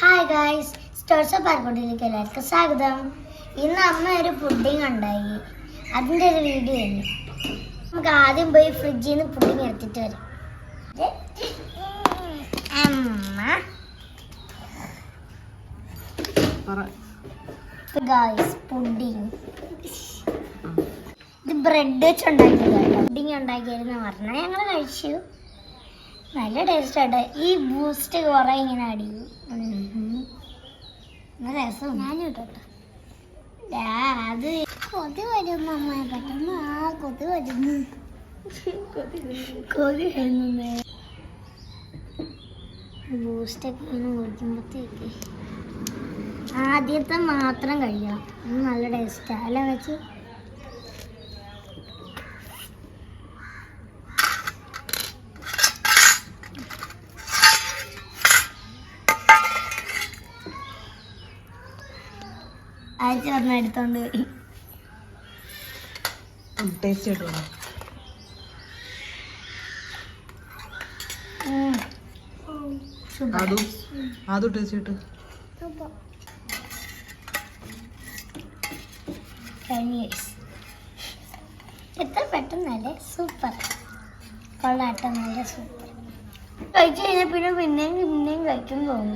Hi guys, stores of പാർക്കോട്ടിലേക്ക് എല്ലാവർക്കും സ്വാഗതം. ഇന്ന് അമ്മ ഒരു പുഡിങ് ഉണ്ടായി, അതിൻ്റെ ഒരു വീഡിയോ ആണ്. നമുക്ക് ആദ്യം പോയി ഫ്രിഡ്ജിൽ നിന്ന് പുഡിങ് എടുത്തിട്ട് വരാം. ഗായ്സ്, പുഡിങ് ഇത് ബ്രെഡ് വെച്ച് ഉണ്ടാക്കിയതാണ്. പുഡിങ് ഉണ്ടാക്കിയതെന്ന് പറഞ്ഞാൽ ഞങ്ങൾ കഴിച്ചു, നല്ല ടേസ്റ്റ് ആയിട്ട്. ഈ ബൂസ്റ്റ് കുറെ ഇങ്ങനെ അടിക്കും, രസം. ഞാനും ഇട്ടോട്ടെ. അത് കൊതി വരുന്നു അമ്മ, പെട്ടെന്ന് കൊതി വരുന്നു. കൊതി വരുന്നേ ബൂസ്റ്റൊക്കെ ഇങ്ങനെ കുടിക്കുമ്പോഴത്തേക്ക് ആദ്യത്തെ മാത്രം കഴിക്കണം. നല്ല ടേസ്റ്റാ അല്ല വെച്ച്. അയച്ചു പറഞ്ഞ എടുത്തോണ്ട് പോയി. ടേസ്റ്റ് കിട്ടുമോ? അതും ടേസ്റ്റ് കിട്ടും. എത്ര പെട്ടെന്നല്ലേ, സൂപ്പർ. കൊള്ളാട്ടം, നല്ല സൂപ്പർ. കഴിച്ചു കഴിഞ്ഞാൽ പിന്നെ പിന്നെയും കഴിക്കാൻ തോന്നും.